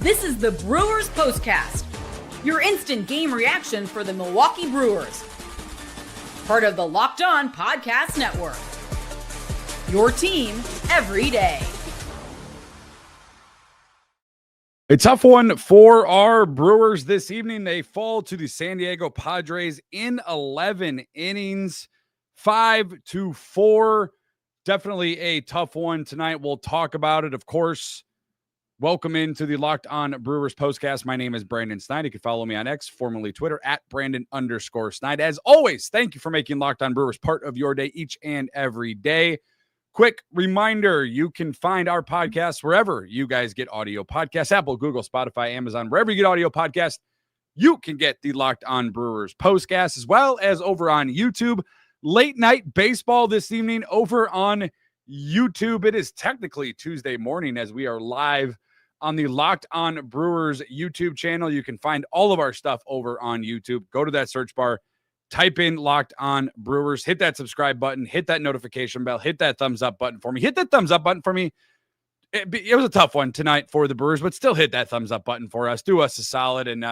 This is the Brewers POSTCAST, your instant game reaction for the Milwaukee Brewers. Part of the Locked On Podcast Network. Your team every day. A tough one for our Brewers this evening. They fall to the San Diego Padres in 11 innings, 5-4. Definitely a tough one tonight. We'll talk about it, of course. Welcome into the Locked On Brewers POSTCAST. My name is Brandon Snyder. You can follow me on X, formerly Twitter, at Brandon_Snyder. As always, thank you for making Locked On Brewers part of your day each and every day. Quick reminder, you can find our podcast wherever you guys get audio podcasts, Apple, Google, Spotify, Amazon, wherever you get audio podcasts. You can get the Locked On Brewers POSTCAST, as well as over on YouTube. Late night baseball this evening over on YouTube. It is technically Tuesday morning as we are live on the Locked On Brewers YouTube channel. You can find all of our stuff over on YouTube. Go to that search bar, type in Locked On Brewers, hit that subscribe button, hit that notification bell, hit that thumbs up button for me. Hit that thumbs up button for me. It was a tough one tonight for the Brewers, but still hit that thumbs up button for us. Do us a solid and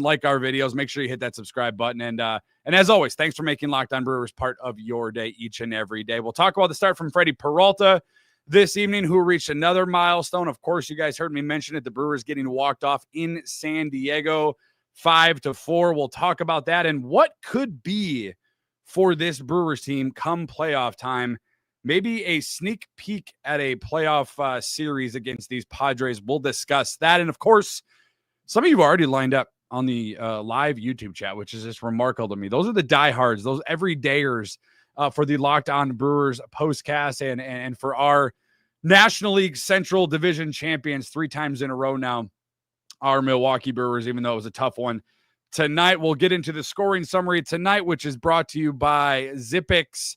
like our videos. Make sure you hit that subscribe button. And as always, thanks for making Locked On Brewers part of your day each and every day. We'll talk about the start from Freddy Peralta this evening, who reached another milestone. Of course, you guys heard me mention it. The Brewers getting walked off in San Diego, 5-4. We'll talk about that and what could be for this Brewers team come playoff time. Maybe a sneak peek at a playoff series against these Padres. We'll discuss that. And of course, some of you have already lined up on the live YouTube chat, which is just remarkable to me. Those are the diehards, those everydayers for the Locked On Brewers POSTCAST and for our National League Central Division champions 3 times in a row now, our Milwaukee Brewers, even though it was a tough one tonight. We'll get into the scoring summary tonight, which is brought to you by Zippix,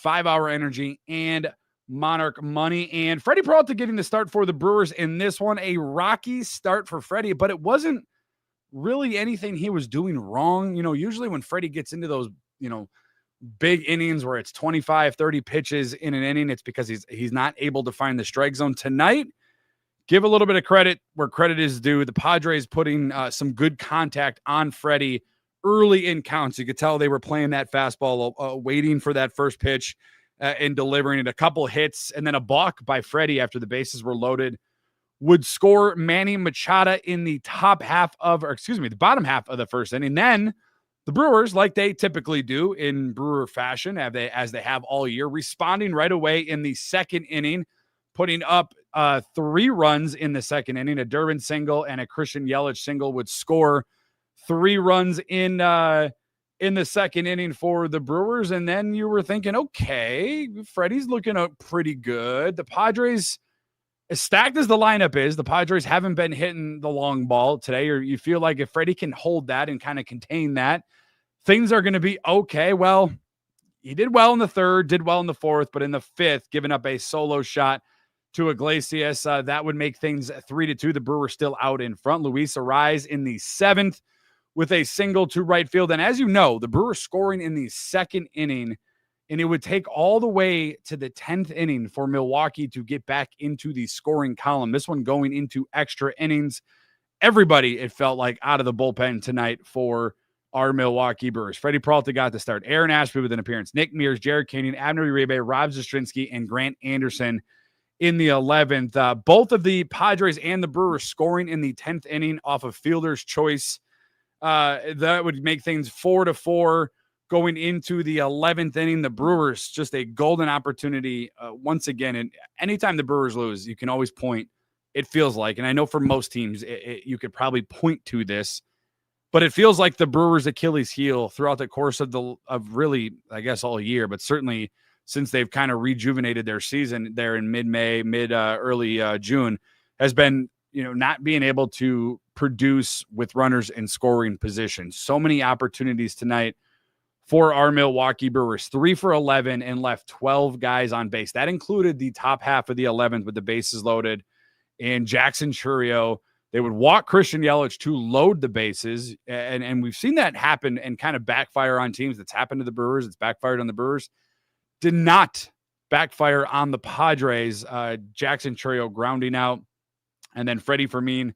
5-Hour Energy, and Monarch Money. And Freddy Peralta getting the start for the Brewers in this one. A rocky start for Freddy, but it wasn't really anything he was doing wrong. You know, usually when Freddy gets into those, big innings where it's 25, 30 pitches in an inning, it's because he's not able to find the strike zone. Tonight, give a little bit of credit where credit is due. The Padres putting some good contact on Freddy early in counts. You could tell they were playing that fastball, waiting for that first pitch and delivering it. A couple hits and then a balk by Freddy after the bases were loaded would score Manny Machado in the bottom half of the first inning. Then the Brewers, like they typically do in Brewer fashion, as they have all year, responding right away in the second inning, putting up 3 runs in the second inning. A Durbin single and a Christian Yelich single would score 3 runs in the second inning for the Brewers. And then you were thinking, okay, Freddie's looking up pretty good. The Padres, as stacked as the lineup is, the Padres haven't been hitting the long ball today, or you feel like if Freddie can hold that and kind of contain that, things are going to be okay. Well, he did well in the third, did well in the fourth, but in the fifth, giving up a solo shot to Iglesias, that would make things 3-2. The Brewers still out in front. Luis Arraez in the seventh with a single to right field. And as you know, the Brewers scoring in the second inning, and it would take all the way to the 10th inning for Milwaukee to get back into the scoring column. This one going into extra innings. Everybody, it felt like, out of the bullpen tonight for our Milwaukee Brewers. Freddy Peralta got the start. Aaron Ashby with an appearance. Nick Mears, Jared Kanian, Abner Uribe, Rob Zastrinski, and Grant Anderson in the 11th. Both of the Padres and the Brewers scoring in the 10th inning off of fielder's choice. That would make things 4-4 going into the 11th inning. The Brewers, just a golden opportunity once again. And anytime the Brewers lose, you can always point, it feels like, and I know for most teams, you could probably point to this, but it feels like the Brewers' Achilles heel throughout the course of really, I guess, all year, but certainly since they've kind of rejuvenated their season there in mid-May, early June, has been, not being able to produce with runners in scoring position. So many opportunities tonight for our Milwaukee Brewers. 3 for 11 and left 12 guys on base. That included the top half of the 11th with the bases loaded and Jackson Chourio. They would walk Christian Yelich to load the bases, and we've seen that happen and kind of backfire on teams. That's happened to the Brewers. It's backfired on the Brewers. Did not backfire on the Padres. Jackson Chourio grounding out, and then Freddie Fermin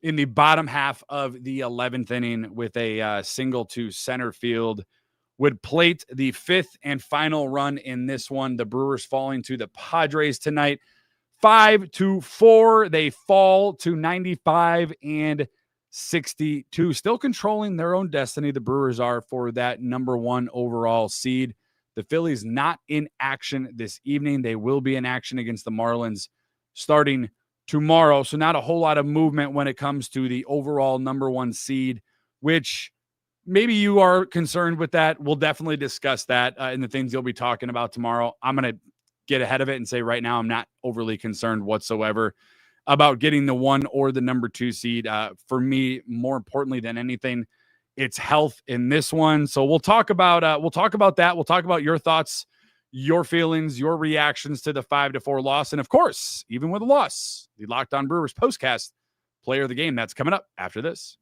in the bottom half of the 11th inning with a single to center field would plate the fifth and final run in this one. The Brewers falling to the Padres tonight. 5-4. They fall to 95 and 62. Still controlling their own destiny. The Brewers are for that number one overall seed. The Phillies not in action this evening. They will be in action against the Marlins starting tomorrow. So not a whole lot of movement when it comes to the overall number one seed, which maybe you are concerned with that. We'll definitely discuss that in the things you'll be talking about tomorrow. I'm going to get ahead of it and say right now I'm not overly concerned whatsoever about getting the 1 or the number 2 seed. For me, more importantly than anything, it's health in this one. So we'll talk about that. We'll talk about your thoughts, your feelings, your reactions to the 5-4 loss. And of course, even with a loss, the Locked On Brewers postcast player of the game. That's coming up after this.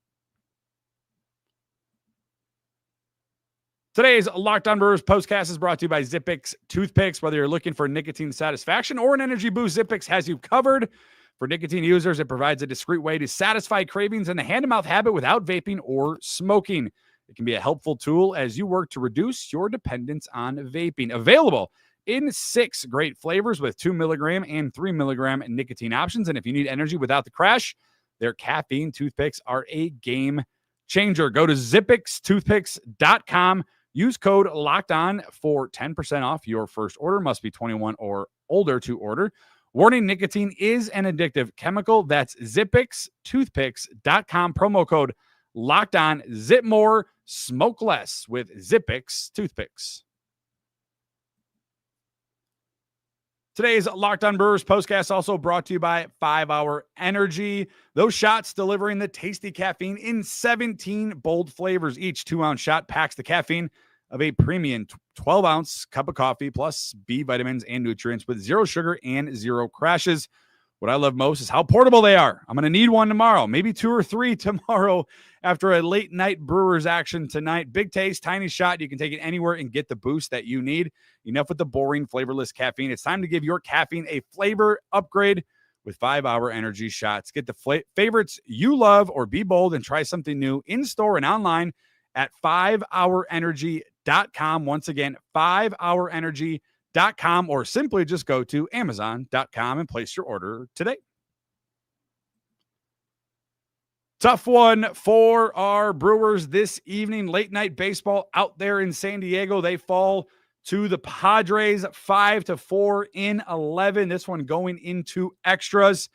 Today's Locked On Brewers postcast is brought to you by Zippix Toothpicks. Whether you're looking for nicotine satisfaction or an energy boost, Zippix has you covered. For nicotine users, it provides a discreet way to satisfy cravings and the hand-to-mouth habit without vaping or smoking. It can be a helpful tool as you work to reduce your dependence on vaping. Available in 6 great flavors with 2 milligram and 3 milligram nicotine options. And if you need energy without the crash, their caffeine toothpicks are a game changer. Go to zippixtoothpicks.com. Use code LOCKEDON for 10% off your first order. Must be 21 or older to order. Warning, nicotine is an addictive chemical. That's zippixtoothpicks.com. Promo code LOCKEDON. Zip more, smoke less with Zippix Toothpicks. Today's Locked On Brewers postcast also brought to you by 5 Hour Energy. Those shots delivering the tasty caffeine in 17 bold flavors. Each 2-ounce shot packs the caffeine of a premium 12-ounce cup of coffee plus B vitamins and nutrients with 0 sugar and 0 crashes. What I love most is how portable they are. I'm going to need one tomorrow, maybe 2 or 3 tomorrow after a late night Brewers action tonight. Big taste, tiny shot. You can take it anywhere and get the boost that you need. Enough with the boring, flavorless caffeine. It's time to give your caffeine a flavor upgrade with 5 Hour Energy shots. Get the favorites you love or be bold and try something new in store and online at 5hourenergy.com. Once again, 5hourenergy.com, or simply just go to amazon.com and place your order today. Tough one for our Brewers this evening. Late night baseball out there in San Diego. They fall to the Padres 5-4 in 11. This one going into extras.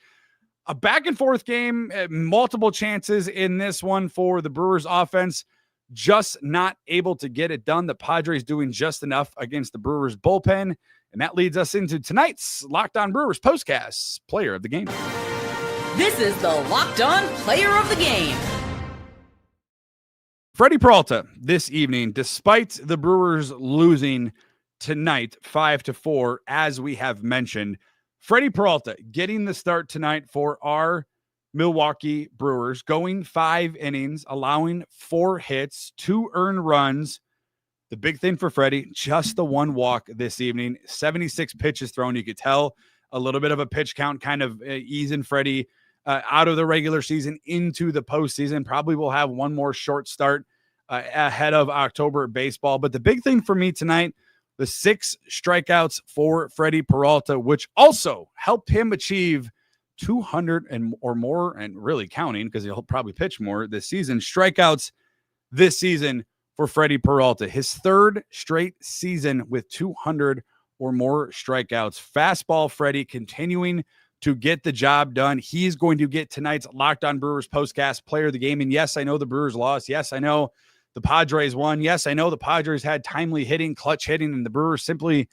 A back and forth game, multiple chances in this one for the Brewers offense. Just not able to get it done. The Padres doing just enough against the Brewers bullpen. And that leads us into tonight's Locked On Brewers postcast player of the game. This is the Locked On Player of the Game. Freddy Peralta this evening, despite the Brewers losing tonight 5-4, as we have mentioned, Freddy Peralta getting the start tonight for our Milwaukee Brewers, going 5 innings, allowing 4 hits, 2 earned runs. The big thing for Freddy, just the 1 walk this evening, 76 pitches thrown. You could tell a little bit of a pitch count kind of easing Freddy out of the regular season into the postseason. Probably will have one more short start ahead of October baseball. But the big thing for me tonight, the 6 strikeouts for Freddy Peralta, which also helped him achieve 200 or more, and really counting because he'll probably pitch more this season, strikeouts this season for Freddy Peralta. His 3rd straight season with 200 or more strikeouts. Fastball Freddy continuing to get the job done. He's going to get tonight's Locked On Brewers postcast player of the game. And yes, I know the Brewers lost. Yes, I know the Padres won. Yes, I know the Padres had timely hitting, clutch hitting, and the Brewers simply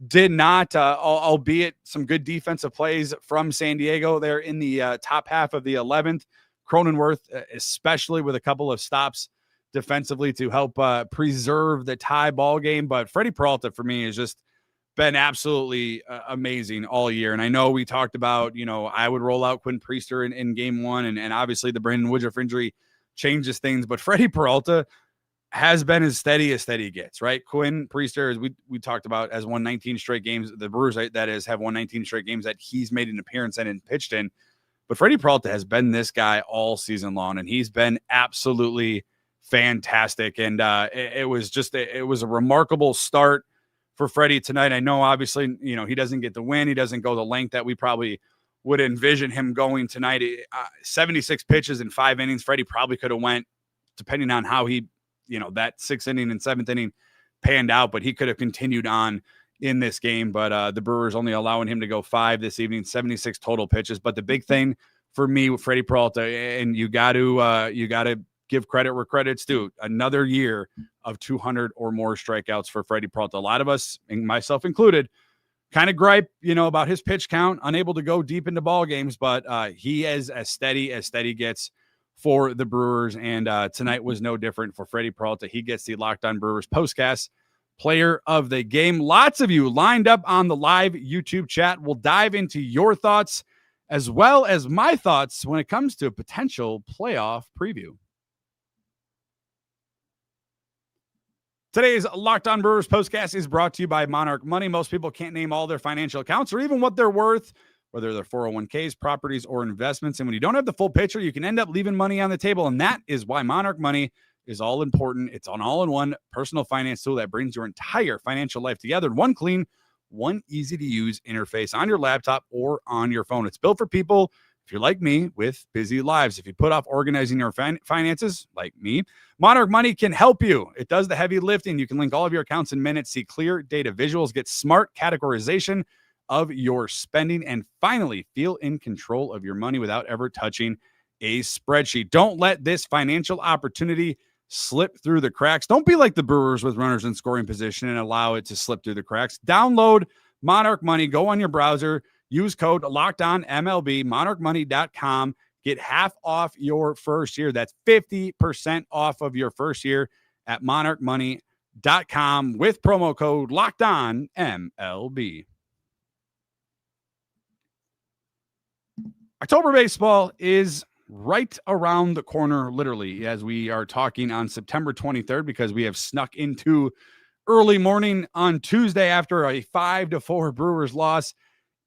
did not, albeit some good defensive plays from San Diego there in the top half of the 11th. Cronenworth, especially with a couple of stops defensively to help preserve the tie ball game. But Freddy Peralta, for me, has just been absolutely amazing all year. And I know we talked about, I would roll out Quinn Priester in game 1, and obviously the Brandon Woodruff injury changes things. But Freddy Peralta has been as steady gets, right? Quinn Priester, as we talked about, has won 19 straight games. The Brewers, that is, have won 19 straight games that he's made an appearance in and pitched in. But Freddy Peralta has been this guy all season long, and he's been absolutely fantastic. And it was a remarkable start for Freddie tonight. I know, obviously, he doesn't get the win. He doesn't go the length that we probably would envision him going tonight. 76 pitches in 5 innings. Freddie probably could have went, depending on how he, that 6th inning and 7th inning panned out, but he could have continued on in this game. But the Brewers only allowing him to go 5 this evening, 76 total pitches. But the big thing for me with Freddy Peralta, and you got to give credit where credit's due, another year of 200 or more strikeouts for Freddy Peralta. A lot of us, and myself included, kind of gripe, about his pitch count, unable to go deep into ball games, but he is as steady gets for the Brewers. And tonight was no different for Freddy Peralta. He gets the Locked On Brewers postcast player of the game. Lots of you lined up on the live YouTube chat. We'll dive into your thoughts as well as my thoughts when it comes to a potential playoff preview. Today's Locked On Brewers postcast is brought to you by Monarch Money. Most people can't name all their financial accounts or even what they're worth, whether they're 401ks, properties, or investments. And when you don't have the full picture, you can end up leaving money on the table. And that is why Monarch Money is all important. It's an all-in-one personal finance tool that brings your entire financial life together in one clean, one easy-to-use interface on your laptop or on your phone. It's built for people, if you're like me, with busy lives. If you put off organizing your finances, like me, Monarch Money can help you. It does the heavy lifting. You can link all of your accounts in minutes, see clear data visuals, get smart categorization of your spending, and finally feel in control of your money without ever touching a spreadsheet. Don't let this financial opportunity slip through the cracks. Don't be like the Brewers with runners in scoring position and allow it to slip through the cracks. Download Monarch Money. Go on your browser. Use code LOCKEDONMLB, monarchmoney.com. Get half off your first year. That's 50% off of your first year at monarchmoney.com with promo code LOCKEDONMLB. October baseball is right around the corner, literally, as we are talking on September 23rd, because we have snuck into early morning on Tuesday after a 5-4 Brewers loss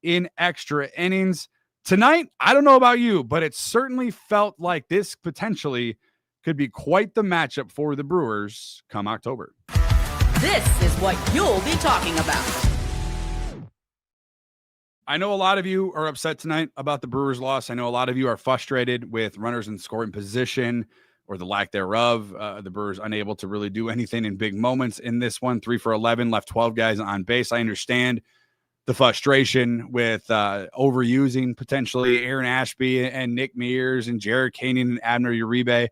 in extra innings. Tonight, I don't know about you, but it certainly felt like this potentially could be quite the matchup for the Brewers come October. This is what you'll be talking about. I know a lot of you are upset tonight about the Brewers loss. I know a lot of you are frustrated with runners in scoring position or the lack thereof. The Brewers unable to really do anything in big moments in this one. 3 for 11, left 12 guys on base. I understand the frustration with overusing potentially Aaron Ashby and Nick Mears and Jared Koenig and Abner Uribe.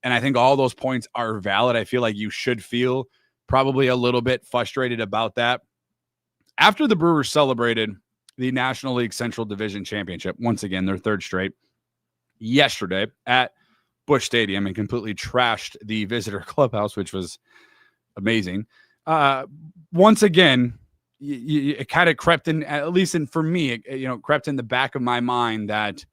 And I think all those points are valid. I feel like you should feel probably a little bit frustrated about that. After the Brewers celebrated the National League Central Division Championship, once again, their 3rd straight, yesterday at Busch Stadium, and completely trashed the visitor clubhouse, which was amazing. Once again, it kind of crept in, at least for me, crept in the back of my mind that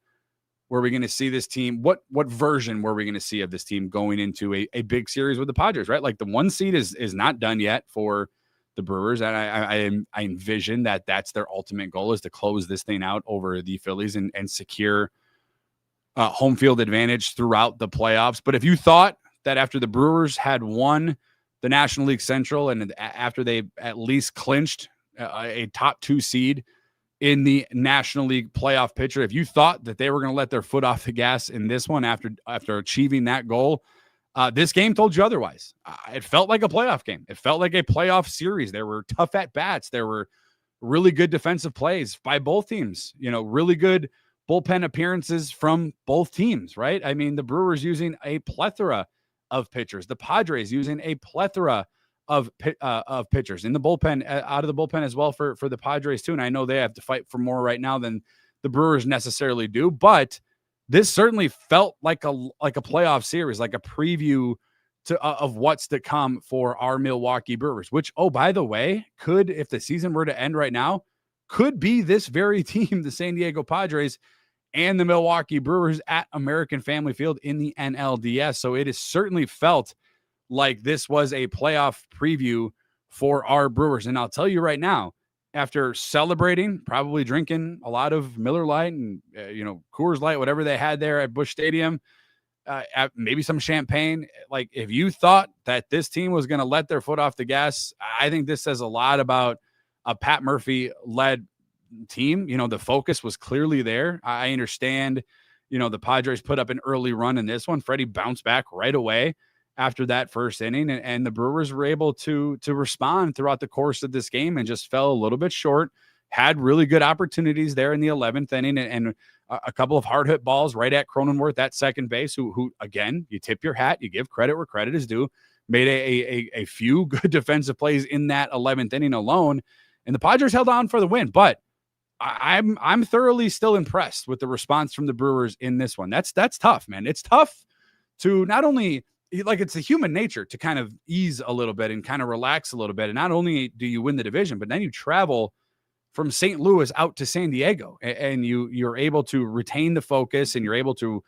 were we going to see this team? What version were we going to see of this team going into a big series with the Padres, right? Like the 1 seed is not done yet for the Brewers. And I envision that that's their ultimate goal, is to close this thing out over the Phillies and secure home field advantage throughout the playoffs. But if you thought that after the Brewers had won the National League Central and after they at least clinched a top 2 seed in the National League playoff picture, if you thought that they were going to let their foot off the gas in this one after achieving that goal, this game told you otherwise. It felt like a playoff game. It felt like a playoff series. There were tough at bats. There were really good defensive plays by both teams, really good bullpen appearances from both teams, right? I mean, the Brewers using a plethora of pitchers, the Padres using a plethora of pitchers in the bullpen, out of the bullpen as well for the Padres too. And I know they have to fight for more right now than the Brewers necessarily do, but this certainly felt like a playoff series, like a preview of what's to come for our Milwaukee Brewers, which, oh, by the way, could, if the season were to end right now, could be this very team, the San Diego Padres and the Milwaukee Brewers at American Family Field in the NLDS. So it is certainly felt like this was a playoff preview for our Brewers. And I'll tell you right now, after celebrating, probably drinking a lot of Miller Lite and, Coors Light, whatever they had there at Busch Stadium, maybe some champagne. Like, if you thought that this team was going to let their foot off the gas, I think this says a lot about a Pat Murphy-led team. The focus was clearly there. I understand, the Padres put up an early run in this one. Freddie bounced back right away after that first inning, and the Brewers were able to respond throughout the course of this game and just fell a little bit short. Had really good opportunities there in the 11th inning, and a couple of hard hit balls right at Cronenworth at second base, who again, you tip your hat, you give credit where credit is due, made a few good defensive plays in that 11th inning alone, and the Padres held on for the win. But I'm thoroughly still impressed with the response from the Brewers in this one. That's tough, man. It's tough to not only, like, it's a human nature to kind of ease a little bit and kind of relax a little bit. And not only do you win the division, but then you travel from St. Louis out to San Diego, and you're able to retain the focus, and you're able to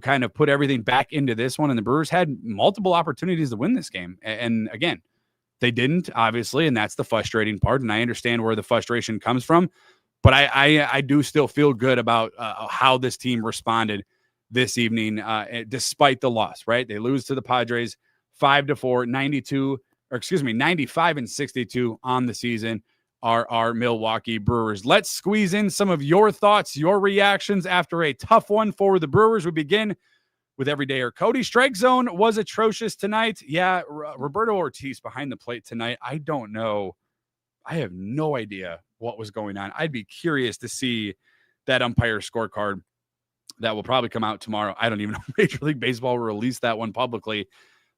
kind of put everything back into this one. And the Brewers had multiple opportunities to win this game. And again, they didn't, obviously, and that's the frustrating part. And I understand where the frustration comes from, but I do still feel good about how this team responded this evening, despite the loss, right? They lose to the Padres 5-4, 95-62 on the season are our Milwaukee Brewers. Let's squeeze in some of your thoughts, your reactions after a tough one for the Brewers. We begin with everydayer Cody. Strike zone was atrocious tonight. Yeah, Roberto Ortiz behind the plate tonight. I don't know. I have no idea what was going on. I'd be curious to see that umpire scorecard that will probably come out tomorrow. I don't even know if Major League Baseball will release that one publicly,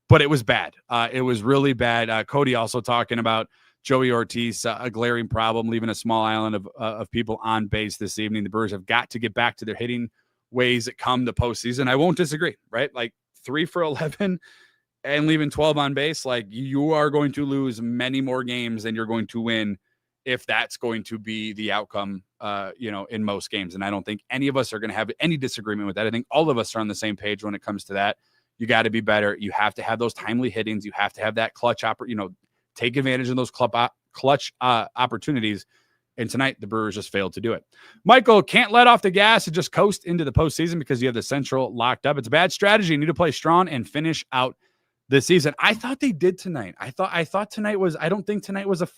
but it was bad. It was really bad. Cody also talking about Joey Ortiz, a glaring problem, leaving a small island of people on base this evening. The Brewers have got to get back to their hitting ways that come the postseason. I won't disagree, right? Like 3 for 11 and leaving 12 on base. Like, you are going to lose many more games than you're going to win if that's going to be the outcome, in most games. And I don't think any of us are going to have any disagreement with that. I think all of us are on the same page when it comes to that. You got to be better. You have to have those timely hittings. You have to have that clutch take advantage of those clutch opportunities. And tonight, the Brewers just failed to do it. Michael, can't let off the gas and just coast into the postseason because you have the Central locked up. It's a bad strategy. You need to play strong and finish out the season. I thought they did tonight. I thought tonight was, I don't think tonight was taking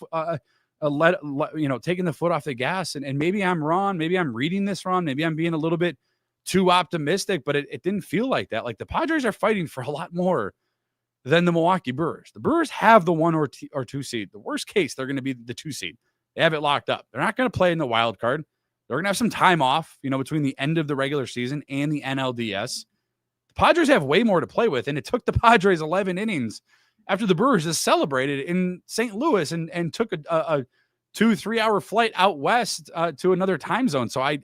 the foot off the gas. And maybe I'm wrong. Maybe I'm reading this wrong. Maybe I'm being a little bit too optimistic, but it didn't feel like that. Like, the Padres are fighting for a lot more than the Milwaukee Brewers. The Brewers have the 1 or 2 seed. The worst case, they're going to be the 2 seed. They have it locked up. They're not going to play in the wild card. They're going to have some time off, between the end of the regular season and the NLDS. The Padres have way more to play with, and it took the Padres 11 innings after the Brewers just celebrated in St. Louis and took a 2-3 hour flight out west to another time zone. So I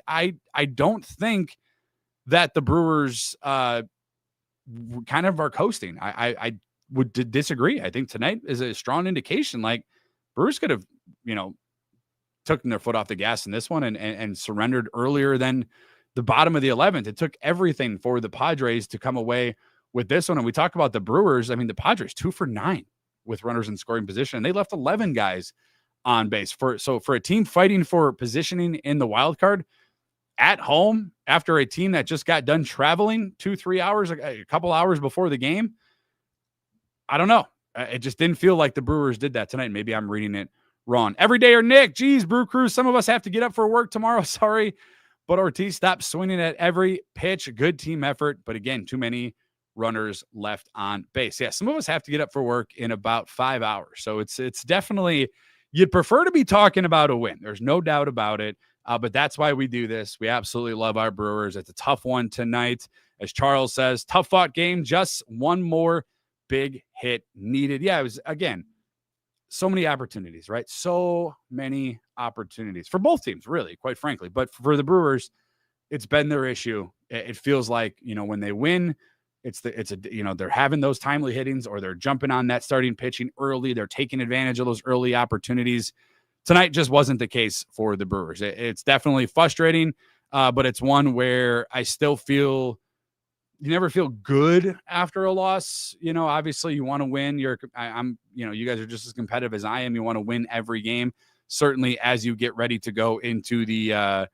don't think that the Brewers kind of are coasting. I would disagree. I think tonight is a strong indication. Like, Brewers could have, taken their foot off the gas in this one and surrendered earlier than the bottom of the 11th. It took everything for the Padres to come away with this one. And we talk about the Brewers. I mean, the Padres 2 for 9 with runners in scoring position. They left 11 guys on base. For a team fighting for positioning in the wild card at home after a team that just got done traveling 2-3 hours, a couple hours before the game, I don't know. It just didn't feel like the Brewers did that tonight. Maybe I'm reading it wrong. Everydayer Nick, geez, Brew Crew, some of us have to get up for work tomorrow. Sorry, but Ortiz stopped swinging at every pitch. Good team effort, but again, too many runners left on base. Yeah, some of us have to get up for work in about 5 hours. So it's definitely, you'd prefer to be talking about a win. There's no doubt about it. But that's why we do this. We absolutely love our Brewers. It's a tough one tonight. As Charles says, tough fought game, just one more big hit needed. Yeah, it was, again, so many opportunities, right? So many opportunities for both teams, really, quite frankly. But for the Brewers, it's been their issue. It feels like, when they win, they're having those timely hittings, or they're jumping on that starting pitching early. They're taking advantage of those early opportunities. Tonight just wasn't the case for the Brewers. It's definitely frustrating, but it's one where I still feel you never feel good after a loss. Obviously you want to win. You guys are just as competitive as I am. You want to win every game. certainly as you get ready to go into the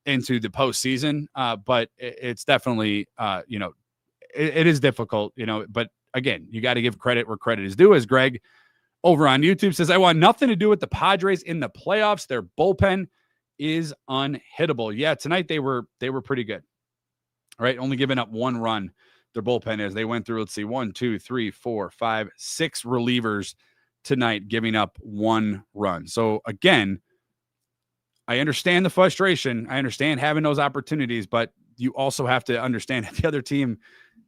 postseason. But it's definitely, it is difficult, but again, you got to give credit where credit is due. As Greg over on YouTube says, I want nothing to do with the Padres in the playoffs. Their bullpen is unhittable. Yeah, tonight they were pretty good. All right, only giving up 1 run. Their bullpen is. They went through, let's see, 1, 2, 3, 4, 5, 6 relievers tonight, giving up 1 run. So again, I understand the frustration. I understand having those opportunities, but you also have to understand that the other team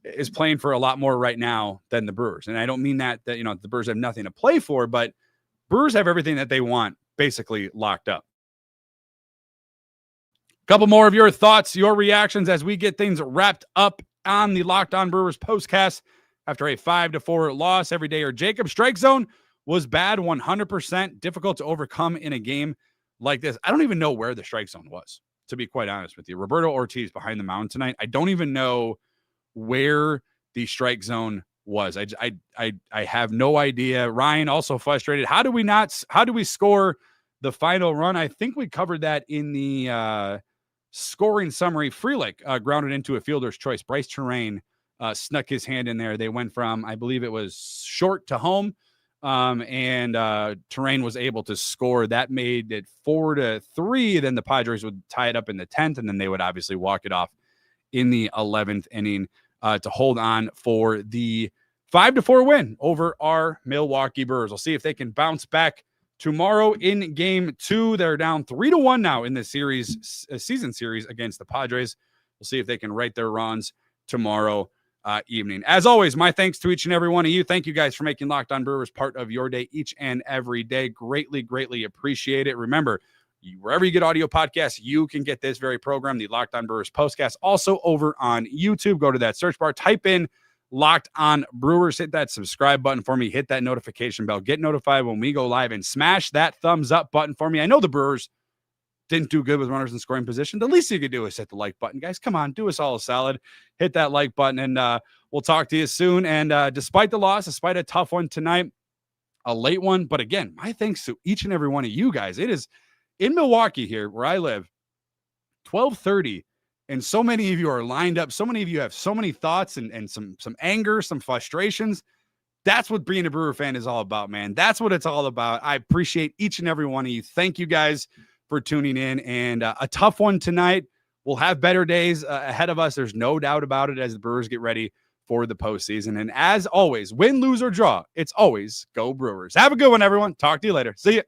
is playing for a lot more right now than the Brewers. And I don't mean that the Brewers have nothing to play for, but Brewers have everything that they want basically locked up. A couple more of your thoughts, your reactions as we get things wrapped up on the Locked On Brewers postcast after a 5-4 loss. Every day or Jacob, strike zone was bad, 100%, difficult to overcome in a game like this. I don't even know where the strike zone was, to be quite honest with you. Roberto Ortiz behind the mound tonight. I don't even know where the strike zone was. I have no idea. Ryan also frustrated. How do we score the final run? I think we covered that in the scoring summary. Frelick grounded into a fielder's choice. Bryce Terrain snuck his hand in there. They went from, I believe it was short to home. And Terrain was able to score. That made it 4-3. Then the Padres would tie it up in the 10th, and then they would obviously walk it off in the 11th inning to hold on for the 5-4 win over our Milwaukee Brewers. We'll see if they can bounce back tomorrow in game 2. They're down 3-1 now in the season series against the Padres. We'll see if they can right their wrongs tomorrow evening. As always, my thanks to each and every one of you. Thank you guys for making Locked On Brewers part of your day each and every day. Greatly, greatly appreciate it. Remember, wherever you get audio podcasts, you can get this very program, the Locked On Brewers postcast, also over on YouTube. Go to that search bar, type in Locked On Brewers, hit that subscribe button for me, hit that notification bell, get notified when we go live, and smash that thumbs up button for me. I know the Brewers didn't do good with runners in scoring position. The least you could do is hit the like button. Guys, come on, do us all a solid. Hit that like button, and we'll talk to you soon. And despite the loss, despite a tough one tonight, a late one, but again, my thanks to each and every one of you guys. It is in Milwaukee here, where I live, 12:30, and so many of you are lined up. So many of you have so many thoughts and some anger, some frustrations. That's what being a Brewer fan is all about, man. That's what it's all about. I appreciate each and every one of you. Thank you guys for tuning in, and a tough one tonight. We'll have better days ahead of us. There's no doubt about it as the Brewers get ready for the postseason. And as always, win, lose, or draw, it's always go Brewers. Have a good one, everyone. Talk to you later. See ya.